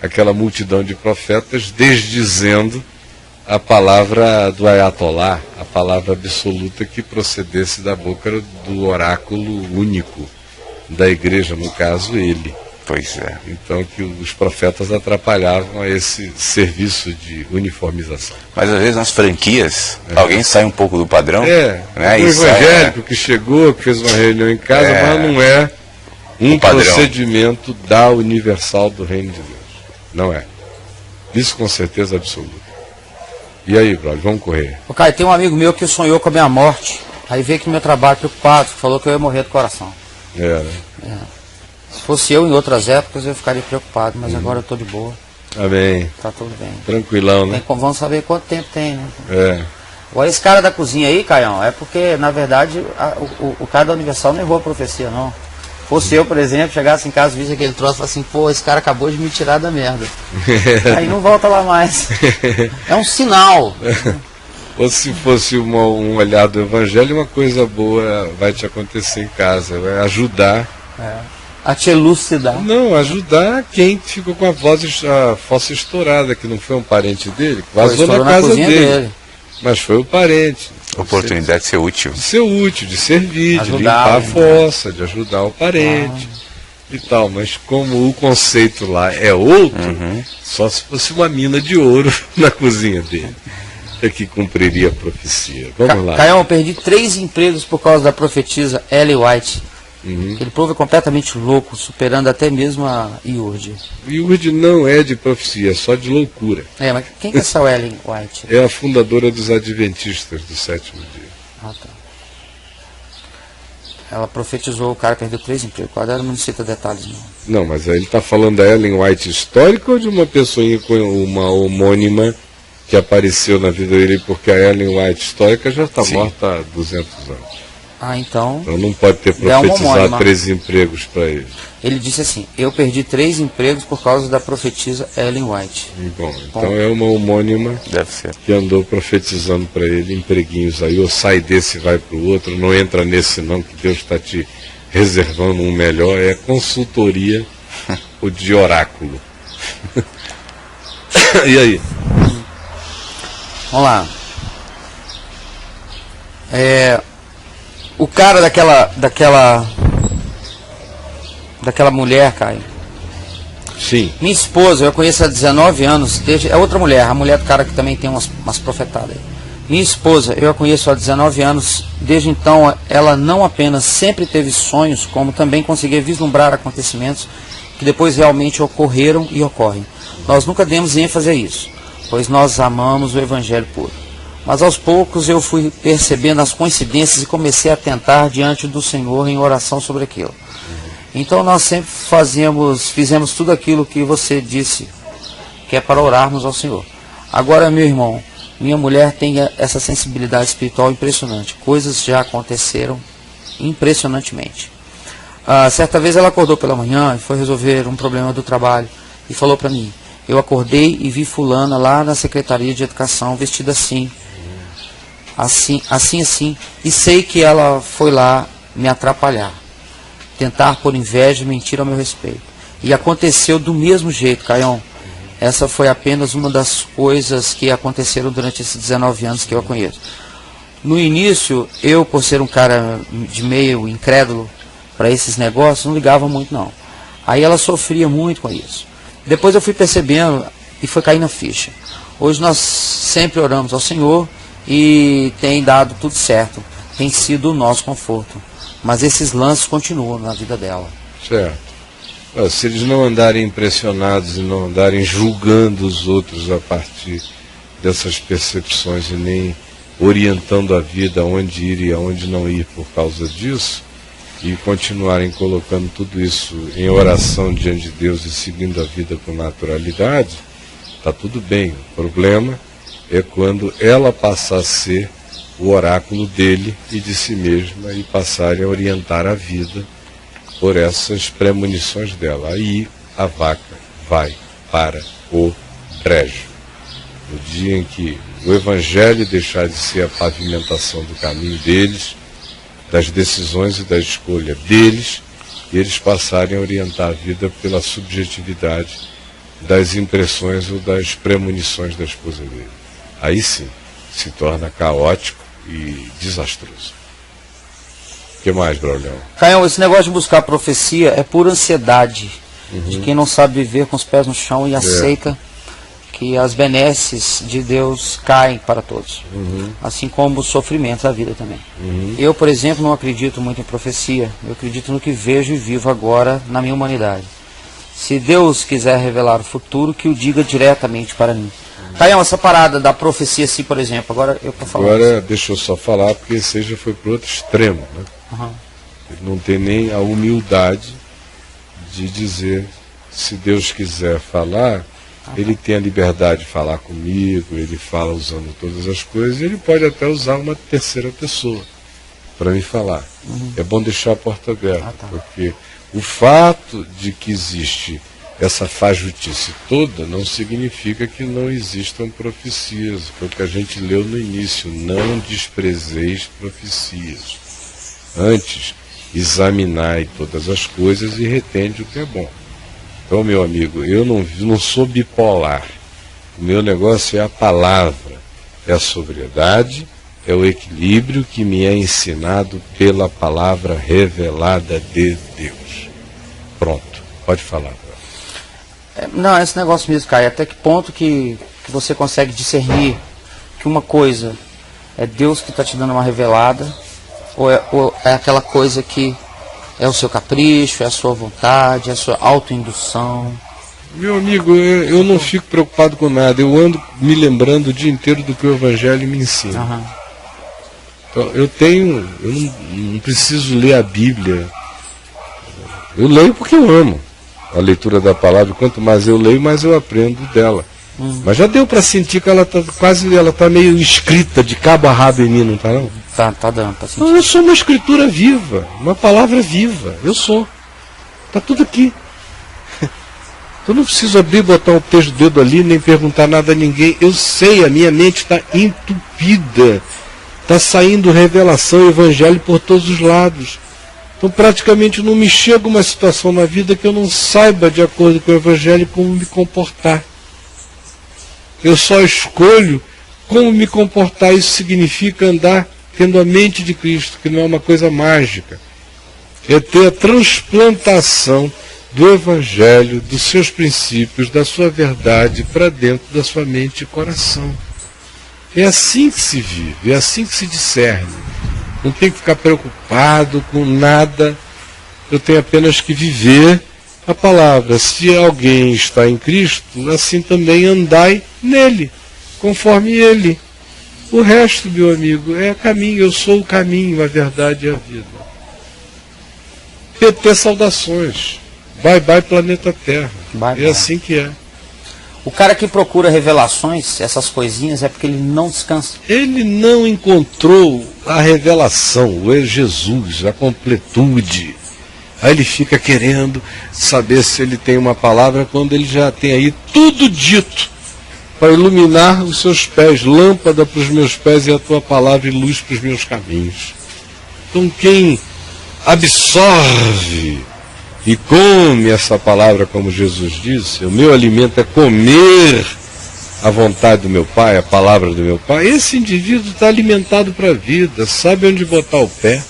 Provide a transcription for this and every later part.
aquela multidão de profetas desdizendo a palavra do Ayatollah, a palavra absoluta que procedesse da boca do oráculo único da igreja, no caso ele. Pois é. Então que os profetas atrapalhavam esse serviço de uniformização. Mas às vezes nas franquias, alguém sai um pouco do padrão. Né? O evangélico que chegou, que fez uma reunião em casa, mas não é um procedimento da universal do reino de Deus. Não é. Isso com certeza absoluta. E aí, brother, vamos correr. Ô, Caio, tem um amigo meu que sonhou com a minha morte. Aí veio aqui no meu trabalho preocupado, falou que eu ia morrer do coração. Né? Se fosse eu em outras épocas, eu ficaria preocupado, mas agora eu estou de boa. Tá bem. Tá tudo bem. Tranquilão, né? Vamos saber quanto tempo tem, né? Agora esse cara da cozinha aí, Caião, é porque, na verdade, o cara da Universal não errou a profecia, não. Fosse eu, por exemplo, chegasse em casa, visse aquele troço e falasse assim, pô, esse cara acabou de me tirar da merda. Aí não volta lá mais. É um sinal. Ou se fosse um olhar do evangelho, uma coisa boa vai te acontecer em casa, vai ajudar. A te elucidar. Não, ajudar quem ficou com a fossa estourada, que não foi um parente dele, que vazou na casa dele. Mas foi o parente. Oportunidade de ser útil. De ser útil, de servir, de limpar a fossa, de ajudar o parente e tal. Mas como o conceito lá é outro, só se fosse uma mina de ouro na cozinha dele, é que cumpriria a profecia. Vamos lá. Caião, eu perdi 3 empregos por causa da profetisa Ellen White. Ele povo é completamente louco, superando até mesmo a Iurde. Iurde não é de profecia, é só de loucura. Mas quem que é essa Ellen White? É a fundadora dos Adventistas do 7º dia. Ah, tá. Ela profetizou, o cara perdeu 3 empregos. Qual era? Não cita detalhes, não. Não, mas aí ele está falando da Ellen White histórica ou de uma pessoinha com uma homônima que apareceu na vida dele, porque a Ellen White histórica já está morta há 200 anos. Então não pode ter profetizado 3 empregos para ele. Ele disse assim, eu perdi 3 empregos por causa da profetisa Ellen White. Bom, então é uma homônima que andou profetizando para ele empreguinhos aí, ou sai desse e vai para o outro, não entra nesse não, que Deus está te reservando um melhor, é consultoria ou de oráculo. E aí? Vamos lá. O cara daquela mulher, Caio. Sim. Minha esposa, eu conheço há 19 anos, é outra mulher, a mulher do cara que também tem umas profetadas aí. Minha esposa, eu a conheço há 19 anos, desde então ela não apenas sempre teve sonhos, como também conseguia vislumbrar acontecimentos que depois realmente ocorreram e ocorrem. Nós nunca demos ênfase a isso, pois nós amamos o Evangelho puro. Mas aos poucos eu fui percebendo as coincidências e comecei a tentar diante do Senhor em oração sobre aquilo. Então nós sempre fizemos tudo aquilo que você disse, que é para orarmos ao Senhor. Agora, meu irmão, minha mulher tem essa sensibilidade espiritual impressionante. Coisas já aconteceram impressionantemente. Certa vez ela acordou pela manhã e foi resolver um problema do trabalho e falou para mim, eu acordei e vi fulana lá na Secretaria de Educação vestida assim, e sei que ela foi lá me atrapalhar, tentar por inveja e mentir ao meu respeito. E aconteceu do mesmo jeito, Caião. Essa foi apenas uma das coisas que aconteceram durante esses 19 anos que eu a conheço. No início, eu, por ser um cara de meio incrédulo para esses negócios, não ligava muito não. Aí ela sofria muito com isso. Depois eu fui percebendo e foi caindo a ficha. Hoje nós sempre oramos ao Senhor e tem dado tudo certo. Tem sido o nosso conforto. Mas esses lances continuam na vida dela. Certo. Se eles não andarem impressionados e não andarem julgando os outros a partir dessas percepções e nem orientando a vida aonde ir e aonde não ir por causa disso, e continuarem colocando tudo isso em oração diante de Deus e seguindo a vida com naturalidade, está tudo bem. O problema é quando ela passar a ser o oráculo dele e de si mesma e passarem a orientar a vida por essas premonições dela. Aí a vaca vai para o brejo. No dia em que o Evangelho deixar de ser a pavimentação do caminho deles, das decisões e da escolha deles, e eles passarem a orientar a vida pela subjetividade das impressões ou das premonições da esposa dele. Aí sim, se torna caótico e desastroso. O que mais, Braulhão? Caião, esse negócio de buscar profecia é pura ansiedade de quem não sabe viver com os pés no chão e aceita que as benesses de Deus caem para todos, assim como os sofrimentos da vida também. Eu, por exemplo, não acredito muito em profecia, eu acredito no que vejo e vivo agora na minha humanidade. Se Deus quiser revelar o futuro, que o diga diretamente para mim. Caião, essa parada da profecia, assim, por exemplo, agora eu estou falando. Agora, deixa eu só falar, porque esse já foi para o outro extremo, né? Ele não tem nem a humildade de dizer, se Deus quiser falar, ele tem a liberdade de falar comigo, ele fala usando todas as coisas, ele pode até usar uma terceira pessoa para me falar. É bom deixar a porta aberta, porque o fato de que existe essa fajutice toda não significa que não existam profecias. Foi o que a gente leu no início, não desprezeis profecias. Antes, examinai todas as coisas e retende o que é bom. Então, meu amigo, eu não sou bipolar. O meu negócio é a palavra, é a sobriedade, é o equilíbrio que me é ensinado pela palavra revelada de Deus. Pronto, pode falar. Não, esse negócio mesmo, Caio, até que ponto que você consegue discernir que uma coisa é Deus que está te dando uma revelada, ou é aquela coisa que é o seu capricho, é a sua vontade, é a sua autoindução? Meu amigo, eu não fico preocupado com nada, eu ando me lembrando o dia inteiro do que o Evangelho me ensina. Então, eu não preciso ler a Bíblia, eu leio porque eu amo a leitura da palavra, quanto mais eu leio, mais eu aprendo dela. Mas já deu para sentir que ela está meio escrita de cabo a rabo em mim, não está não? Tá dando para sentir. Eu sou uma escritura viva, uma palavra viva, eu sou. Está tudo aqui. Eu não preciso abrir, botar o dedo ali, nem perguntar nada a ninguém. Eu sei, a minha mente está entupida. Está saindo revelação, evangelho por todos os lados. Então praticamente não me chega uma situação na vida que eu não saiba, de acordo com o Evangelho, como me comportar. Eu só escolho como me comportar. Isso significa andar tendo a mente de Cristo, que não é uma coisa mágica. É ter a transplantação do Evangelho, dos seus princípios, da sua verdade para dentro da sua mente e coração. É assim que se vive, é assim que se discerne. Não tem que ficar preocupado com nada. Eu tenho apenas que viver a palavra. Se alguém está em Cristo, assim também andai nele, conforme ele. O resto, meu amigo, é caminho. Eu sou o caminho, a verdade e a vida. PT, saudações. Bye, bye, planeta Terra. Bye, é assim que é. O cara que procura revelações, essas coisinhas, é porque ele não descansa. Ele não encontrou a revelação, o Jesus, a completude. Aí ele fica querendo saber se ele tem uma palavra quando ele já tem aí tudo dito para iluminar os seus pés, lâmpada para os meus pés e a tua palavra e luz para os meus caminhos. Então quem absorve e come essa palavra, como Jesus disse, o meu alimento é comer a vontade do meu Pai, a palavra do meu Pai. Esse indivíduo está alimentado para a vida, sabe onde botar o pé.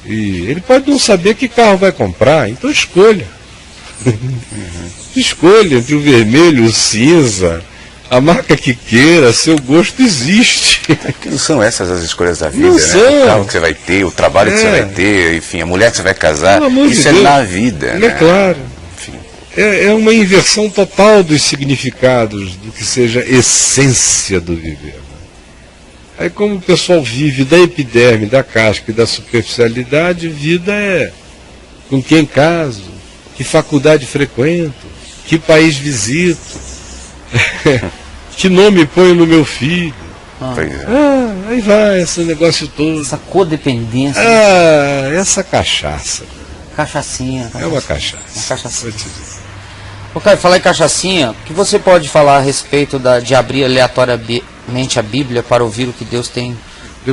E ele pode não saber que carro vai comprar, então escolha. Escolha entre o vermelho, o cinza, a marca que queira, seu gosto existe. Não são essas as escolhas da vida, não né? São. O carro que você vai ter, o trabalho que você vai ter, enfim, a mulher que você vai casar. Isso de é Deus. na vida, né? É claro. É uma inversão total dos significados do que seja essência do viver. Aí como o pessoal vive da epiderme, da casca e da superficialidade, vida é com quem caso, que faculdade frequento, que país visito, que nome ponho no meu filho. Aí vai, esse negócio todo. Essa codependência. Essa cachaça. Cachaçinha. É uma cachaça. Uma cachaçinha. Ô, Caio, falar em cachaçinha, o que você pode falar a respeito de abrir aleatoriamente a Bíblia para ouvir o que Deus tem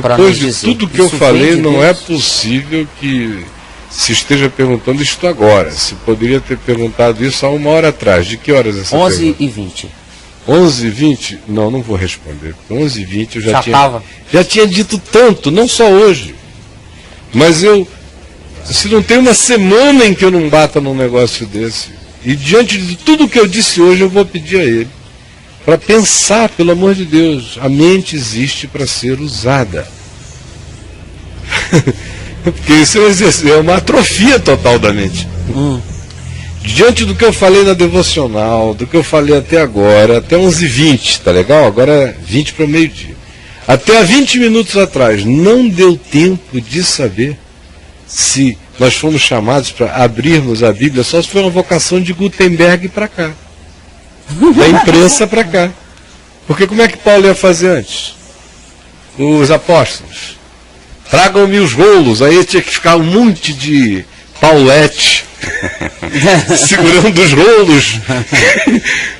para nos dizer? Depois de tudo que eu falei, não é possível que se esteja perguntando isto agora. Se poderia ter perguntado isso há 1 hora atrás. De que horas essa 11h20. 11h20? Não vou responder. 11h20 eu já tinha dito tanto, não só hoje. Mas se não tem uma semana em que eu não bata num negócio desse, e diante de tudo que eu disse hoje, eu vou pedir a ele para pensar, pelo amor de Deus, a mente existe para ser usada. Porque isso é uma atrofia total da mente. Diante do que eu falei na devocional, do que eu falei até agora, até 11h20, tá legal? Agora é 20 para o meio-dia. Até há 20 minutos atrás, não deu tempo de saber se nós fomos chamados para abrirmos a Bíblia, só se foi uma vocação de Gutenberg para cá, da imprensa para cá. Porque como é que Paulo ia fazer antes? Os apóstolos: tragam-me os rolos. Aí tinha que ficar um monte de Paulette segurando os rolos,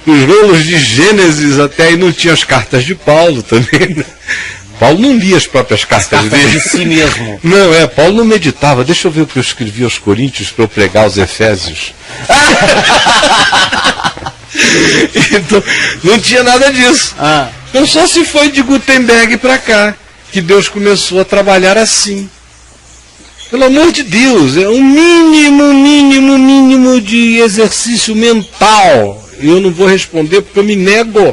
os rolos de Gênesis, até aí não tinha as cartas de Paulo também, né? Paulo não lia as próprias cartas dele. De si mesmo. Não, Paulo não meditava. Deixa eu ver o que eu escrevi aos Coríntios para eu pregar aos Efésios. Então, não tinha nada disso. Então só se foi de Gutenberg para cá que Deus começou a trabalhar assim. Pelo amor de Deus, é um mínimo de exercício mental. Eu não vou responder porque eu me nego.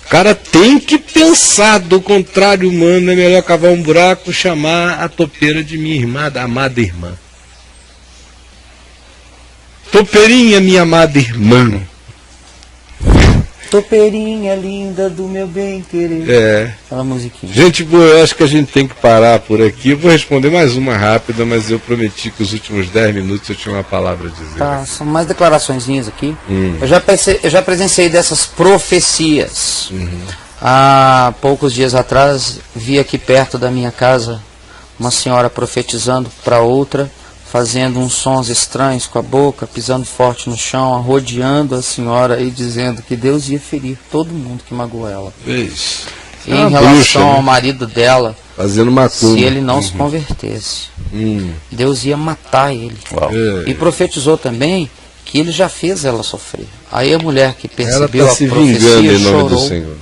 O cara tem que pensar, do contrário, humano, é melhor cavar um buraco, chamar a topeira de minha irmã, da amada irmã. Topeirinha, minha amada irmã. Topeirinha linda do meu bem querer. Aquela musiquinha. Gente boa, eu acho que a gente tem que parar por aqui. Eu vou responder mais uma rápida, mas eu prometi que os últimos 10 minutos eu tinha uma palavra a dizer. Tá, são mais declaraçõezinhas aqui. Eu já presenciei dessas profecias. Há poucos dias atrás, vi aqui perto da minha casa uma senhora profetizando para outra, fazendo uns sons estranhos com a boca, pisando forte no chão, arrodeando a senhora e dizendo que Deus ia ferir todo mundo que magoou ela. Isso. E em relação ao marido dela, fazendo macumba, se ele não se convertesse, Deus ia matar ele. E profetizou também que ele já fez ela sofrer. Aí a mulher que percebeu a profecia chorou.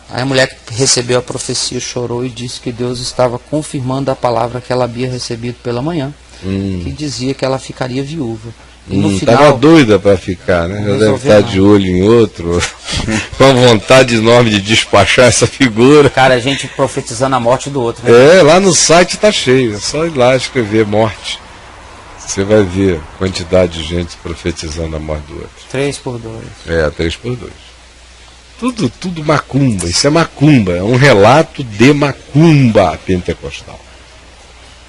Aí a mulher que recebeu a profecia chorou e disse que Deus estava confirmando a palavra que ela havia recebido pela manhã, que dizia que ela ficaria viúva. E no final, estava doida para ficar, né? Já deve estar de olho em outro, com a vontade enorme de despachar essa figura. Cara, a gente profetizando a morte do outro, né? Lá no site está cheio, é só ir lá escrever morte. Você vai ver a quantidade de gente profetizando a morte do outro. 3x2. 3x2. Tudo macumba, isso é macumba, é um relato de macumba pentecostal.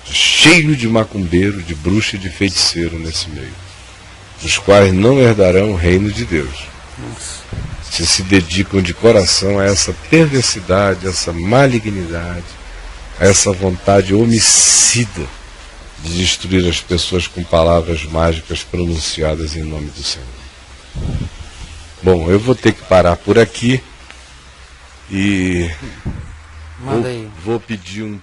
Cheio de macumbeiro, de bruxa e de feiticeiro nesse meio, os quais não herdarão o reino de Deus. Se dedicam de coração a essa perversidade, a essa malignidade, a essa vontade homicida de destruir as pessoas com palavras mágicas pronunciadas em nome do Senhor. Bom, eu vou ter que parar por aqui e Manda aí. Vou pedir um